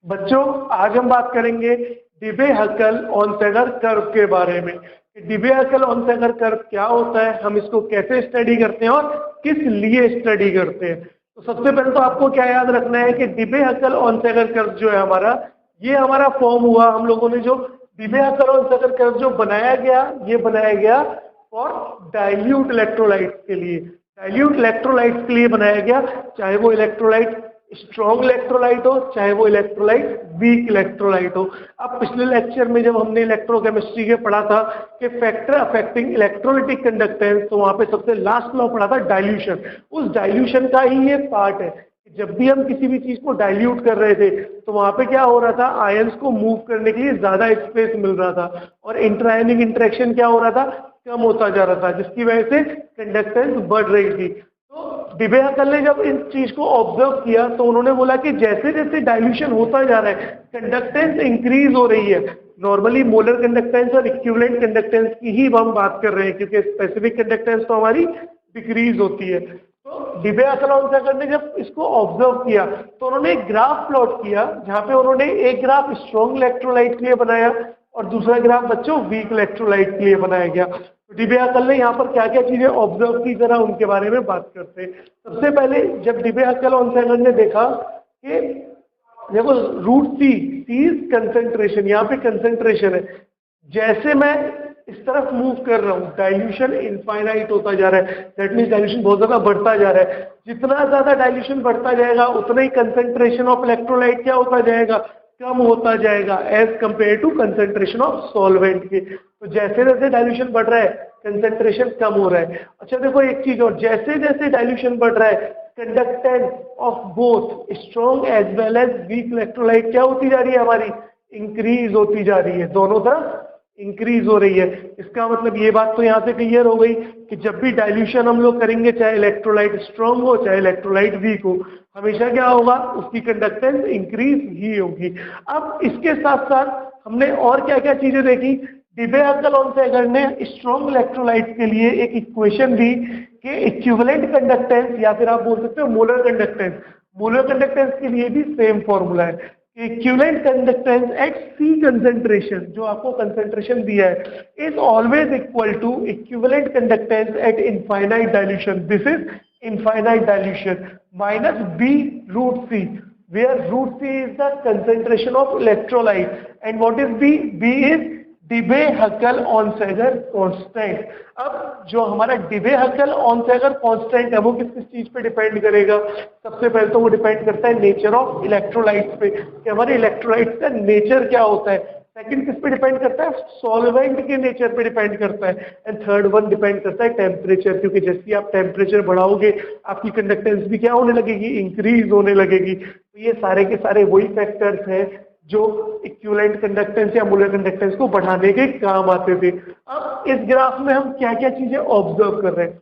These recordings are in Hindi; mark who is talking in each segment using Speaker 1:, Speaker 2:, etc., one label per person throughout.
Speaker 1: बच्चों आज हम बात करेंगे डीबे-हकल-ऑनसेगर कर्व के बारे में। डीबे-हकल-ऑनसेगर कर्व क्या होता है, हम इसको कैसे स्टडी करते हैं और किस लिए स्टडी करते हैं। तो सबसे पहले तो आपको क्या याद रखना है कि डीबे-हकल-ऑनसेगर कर्व जो है हमारा, ये हमारा फॉर्म हुआ, हम लोगों ने जो डीबे-हकल-ऑनसेगर कर्व जो बनाया गया, ये बनाया गया फॉर डाइल्यूट इलेक्ट्रोलाइट्स के लिए। डाइल्यूट इलेक्ट्रोलाइट्स के लिए बनाया गया, चाहे वो इलेक्ट्रोलाइट स्ट्रॉन्ग इलेक्ट्रोलाइट हो चाहे वो इलेक्ट्रोलाइट वीक इलेक्ट्रोलाइट हो। अब पिछले लेक्चर में जब हमने इलेक्ट्रोकेमिस्ट्री के पढ़ा था कि फैक्टर अफेक्टिंग इलेक्ट्रोलिटिक कंडक्टेंस, तो वहां पे सबसे लास्ट लॉ पढ़ा था डाइल्यूशन। उस डाइल्यूशन का ही ये पार्ट है। जब भी हम किसी भी चीज को डाइल्यूट कर रहे थे तो वहां पे क्या हो रहा था, आयंस को मूव करने के लिए ज्यादा स्पेस मिल रहा था और इंटरआयनिक इंटरेक्शन क्या हो रहा था, कम होता जा रहा था, जिसकी वजह से कंडक्टेंस बढ़ रही थी। तो डीबे-हकल ने जब इन चीज को ऑब्जर्व किया तो उन्होंने बोला कि जैसे जैसे डाइल्यूशन होता जा रहा है कंडक्टेंस इंक्रीज हो रही है। नॉर्मली मोलर कंडक्टेंस और इक्विवेलेंट कंडक्टेंस की ही हम बात कर रहे हैं, क्योंकि स्पेसिफिक कंडक्टेंस तो हमारी डिक्रीज होती है। तो डीबे-हकल-ऑनसेगर ने जब इसको ऑब्जर्व किया तो उन्होंने एक ग्राफ प्लॉट किया, जहां पे उन्होंने एक ग्राफ स्ट्रॉन्ग इलेक्ट्रोलाइट के लिए बनाया और दूसरा ग्राफ बच्चों वीक इलेक्ट्रोलाइट के लिए बनाया गया। तो डीबे-हकल ने यहाँ पर क्या क्या चीजें ऑब्जर्व की, जरा उनके बारे में बात करते हैं। सबसे पहले जब डीबे-हकल-ऑनसेगर ने देखा कि देखो रूट सी इज कंसेंट्रेशन, यहाँ पे कंसेंट्रेशन है, जैसे मैं इस तरफ मूव कर रहा हूँ डाइल्यूशन इनफाइनाइट होता जा रहा है, दैट मींस डाइल्यूशन बहुत ज्यादा बढ़ता जा रहा है। जितना ज्यादा डाइल्यूशन बढ़ता जाएगा उतना ही कंसेंट्रेशन ऑफ इलेक्ट्रोलाइट क्या होता जाएगा, कम होता जाएगा as compare to concentration of solvent के। तो जैसे जैसे डाइल्यूशन बढ़ रहा है कंसेंट्रेशन कम हो रहा है। अच्छा देखो एक चीज और, जैसे जैसे डाइल्यूशन बढ़ रहा है conductance of both strong as well as weak electrolyte क्या होती जा रही है, हमारी इंक्रीज होती जा रही है, दोनों तरफ इंक्रीज हो रही है। इसका मतलब ये बात तो यहाँ से क्लियर हो गई कि जब भी डाइल्यूशन हम लोग करेंगे, चाहे इलेक्ट्रोलाइट स्ट्रॉन्ग हो चाहे इलेक्ट्रोलाइट वीक हो, हमेशा क्या होगा, उसकी कंडक्टेंस इंक्रीज ही होगी। अब इसके साथ साथ हमने और क्या क्या चीजें देखी, डीबे-हकल-ऑनसेगर ने स्ट्रॉन्ग इलेक्ट्रोलाइट के लिए एक इक्वेशन दी कि इक्विवेलेंट कंडक्टेंस या फिर आप बोल सकते हो मोलर कंडक्टेंस, मोलर कंडक्टेंस के लिए भी सेम फॉर्मूला है। Equivalent conductance at C concentration, जो आपको कंसेंट्रेशन दिया है, is always equal to equivalent conductance at infinite dilution, this is infinite dilution, minus B root C, where root C is the concentration of electrolyte and what is B? B is Debye Huckel Onsager constant. अब जो हमारा डीबे-हकल-ऑनसेगर कांस्टेंट है वो किस किस चीज पे डिपेंड करेगा, सबसे पहले तो वो डिपेंड करता है नेचर ऑफ इलेक्ट्रोलाइट्स पे, कि हमारे इलेक्ट्रोलाइट्स का नेचर क्या होता है। सेकंड किस पे डिपेंड करता है, सॉल्वेंट के नेचर पे डिपेंड करता है। एंड थर्ड वन डिपेंड करता है टेम्परेचर, क्योंकि जैसे आप टेम्परेचर बढ़ाओगे आपकी कंडक्टेंस भी क्या होने लगेगी, इंक्रीज होने लगेगी। तो ये सारे के सारे वही फैक्टर्स हैं जो इक्विवेलेंट कंडक्टेंस या मोलर कंडक्टेंस को बढ़ाने के काम आते थे। अब इस ग्राफ में हम क्या क्या चीजें ऑब्जर्व कर रहे हैं,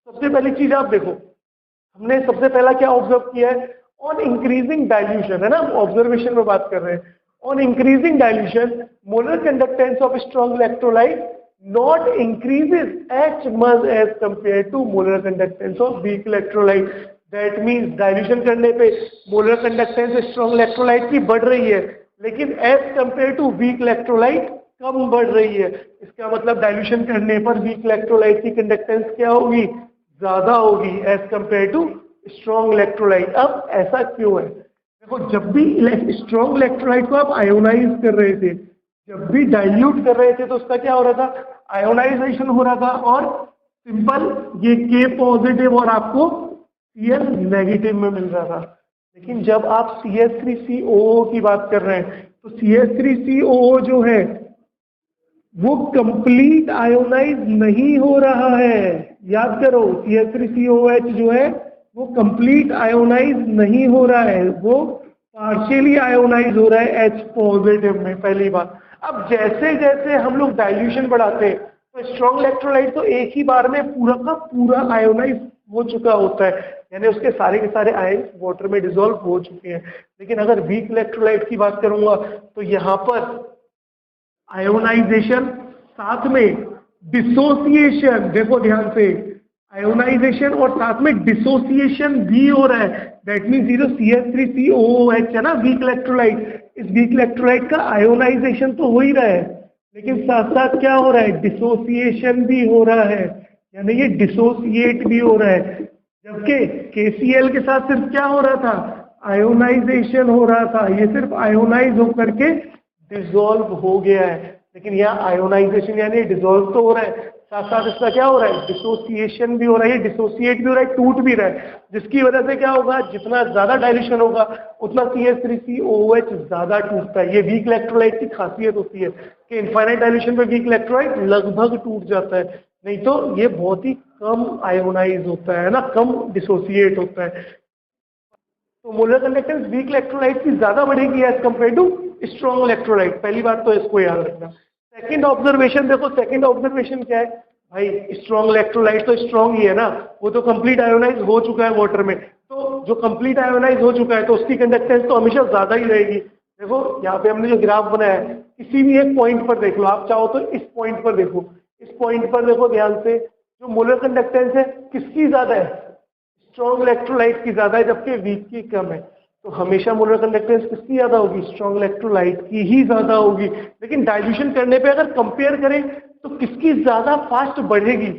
Speaker 1: सबसे पहली चीज आप देखो, हमने सबसे पहला क्या ऑब्जर्व किया है, ऑन इंक्रीजिंग डाइल्यूशन, है ना, हम ऑब्जर्वेशन में बात कर रहे हैं। On increasing dilution, molar conductance of strong electrolyte not increases as much as compared to molar conductance of weak electrolyte. That means dilution करने पे molar conductance strong electrolyte की बढ़ रही है, लेकिन as compared to weak electrolyte कम बढ़ रही है। इसका मतलब dilution करने पर weak electrolyte की conductance क्या होगी, ज्यादा होगी as compared to strong electrolyte। अब ऐसा क्यों है, देखो जब भी स्ट्रॉन्ग इलेक्ट्रोलाइट को आप आयोनाइज कर रहे थे, जब भी डाइल्यूट कर रहे थे तो उसका क्या हो रहा था, आयोनाइजेशन हो रहा था और सिंपल ये K पॉजिटिव और आपको Cl नेगेटिव में मिल रहा था। लेकिन जब आप CH3COO की बात कर रहे हैं तो CH3COO जो है वो कंप्लीट आयोनाइज नहीं हो रहा है। याद करो CH3COH जो है वो कंप्लीट आयोनाइज नहीं हो रहा है, वो पार्शियली आयोनाइज हो रहा है H पॉजिटिव में, पहली बात। अब जैसे जैसे हम लोग डाइल्यूशन बढ़ाते हैं तो स्ट्रॉन्ग इलेक्ट्रोलाइट तो एक ही बार में पूरा का पूरा आयोनाइज हो चुका होता है, यानी उसके सारे के सारे आयन वाटर में डिसॉल्व हो चुके हैं। लेकिन अगर वीक इलेक्ट्रोलाइट की बात करूंगा तो यहाँ पर आयोनाइजेशन साथ में डिसोसिएशन, देखो ध्यान से, आयोनाइजेशन और साथ में डिसोसिएशन भी हो रहा है। दैट मीन्स जीरो CH3COOH है ना वीक इलेक्ट्रोलाइट, इस वीक इलेक्ट्रोलाइट का आयोनाइजेशन तो हो ही रहा है, लेकिन साथ साथ क्या हो रहा है, डिसोसिएशन भी हो रहा है, यानी ये डिसोसिएट भी हो रहा है। जबकि KCl के साथ सिर्फ क्या हो रहा था, आयोनाइजेशन हो रहा था, ये सिर्फ आयोनाइज होकर के डिसॉल्व हो गया है। लेकिन यहाँ आयोनाइजेशन यानी डिसॉल्व तो हो रहा है, साथ साथ इसका क्या हो रहा है, डिसोसिएशन भी हो रहा है, ये डिसोसिएट भी हो रहा है, टूट भी रहा है, जिसकी वजह से क्या होगा, जितना ज्यादा डाइल्यूशन होगा उतना CH3COOH ज्यादा टूटता है। ये वीक इलेक्ट्रोलाइट की खासियत होती है कि इनफाइनाइट डाइल्यूशन पे वीक इलेक्ट्रोलाइट लगभग टूट जाता है, नहीं तो ये बहुत ही कम आयोनाइज होता है ना, कम डिसोसिएट होता है। तो मोलर कंडक्टेंस वीक इलेक्ट्रोलाइट की ज्यादा बढ़ेगी as compare to strong electrolyte. पहली बात तो इसको याद रखना। सेकंड ऑब्जर्वेशन देखो, सेकंड ऑब्जर्वेशन क्या है भाई, स्ट्रॉन्ग इलेक्ट्रोलाइट तो स्ट्रॉन्ग ही है ना, वो तो कंप्लीट आयोनाइज हो चुका है वाटर में, तो जो कंप्लीट आयोनाइज हो चुका है तो उसकी कंडक्टेंस तो हमेशा ज्यादा ही रहेगी। देखो यहाँ पे हमने जो ग्राफ बनाया है, किसी भी एक पॉइंट पर देख लो, आप चाहो तो इस पॉइंट पर देखो, इस पॉइंट पर देखो ध्यान से, जो मोलर कंडक्टेंस है किसकी ज्यादा है, स्ट्रॉन्ग इलेक्ट्रोलाइट की ज्यादा है, जबकि वीक की कम है। तो हमेशा मोलर कंडक्टेंस किसकी ज्यादा होगी, स्ट्रॉन्ग इलेक्ट्रोलाइट की ही ज्यादा होगी। लेकिन डाइल्यूशन करने पे अगर कंपेयर करें तो किसकी ज्यादा फास्ट बढ़ेगी,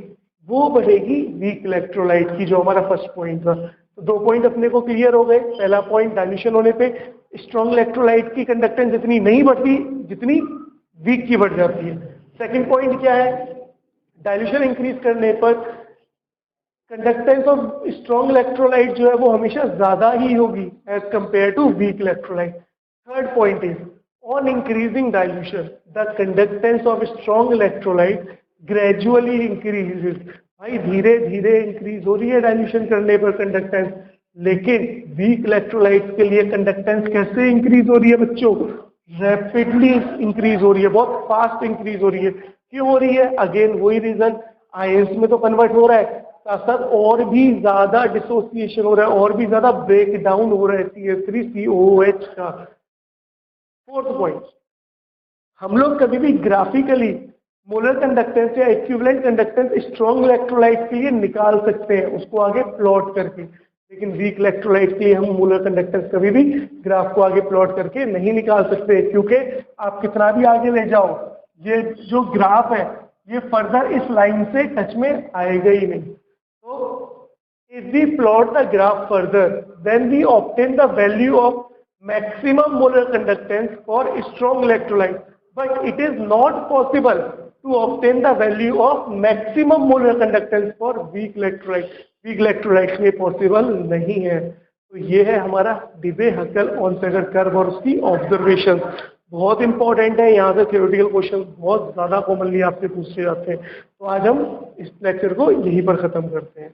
Speaker 1: वो बढ़ेगी वीक इलेक्ट्रोलाइट की, जो हमारा फर्स्ट पॉइंट था। तो 2 पॉइंट अपने को क्लियर हो गए। पहला पॉइंट, डाइल्यूशन होने पे स्ट्रॉन्ग इलेक्ट्रोलाइट की कंडक्टेंस इतनी नहीं बढ़ती जितनी वीक की बढ़ जाती है। सेकेंड पॉइंट क्या है, डाइल्यूशन इंक्रीज करने पर कंडक्टेंस ऑफ स्ट्रॉन्ग इलेक्ट्रोलाइट जो है वो हमेशा ज्यादा ही होगी as compare to weak electrolyte. Third point is on increasing dilution the conductance of strong electrolyte gradually increases. भाई धीरे धीरे इंक्रीज हो रही है डाइल्यूशन करने पर कंडक्टेंस, लेकिन वीक इलेक्ट्रोलाइट के लिए कंडक्टेंस कैसे इंक्रीज हो रही है बच्चों, रैपिडली इंक्रीज हो रही है, बहुत फास्ट इंक्रीज हो रही है। क्यों हो रही है, अगेन वही रीजन, आयंस में तो कन्वर्ट हो रहा है, साथ साथ और भी ज्यादा डिसोसिएशन हो रहा है, और भी ज्यादा ब्रेक डाउन हो रहा है CH3COOH का। फोर्थ पॉइंट, हम लोग कभी भी ग्राफिकली मोलर कंडक्टेंस या इक्विवेलेंट कंडक्टेंस स्ट्रॉन्ग इलेक्ट्रोलाइट के लिए निकाल सकते हैं, उसको आगे प्लॉट करके, लेकिन वीक इलेक्ट्रोलाइट के लिए हम मोलर कंडक्टेंस कभी भी ग्राफ को आगे प्लॉट करके नहीं निकाल सकते, क्योंकि आप कितना भी आगे ले जाओ, ये जो ग्राफ है ये फर्दर इस लाइन से टच में आएगा ही नहीं। So, if we plot the graph further, then we obtain the value of maximum molar conductance for strong electrolyte. But it is not possible to obtain the value of maximum molar conductance for weak electrolyte. Weak electrolyte में possible नहीं है। तो ये है हमारा Debye-Huckel-Onsager कर्व और उसकी ऑब्जर्वेशन। बहुत इंपॉर्टेंट है, यहाँ से थ्योरेटिकल क्वेश्चन बहुत ज्यादा कॉमनली आपसे पूछे जाते हैं। तो आज हम इस लेक्चर को यहीं पर खत्म करते हैं।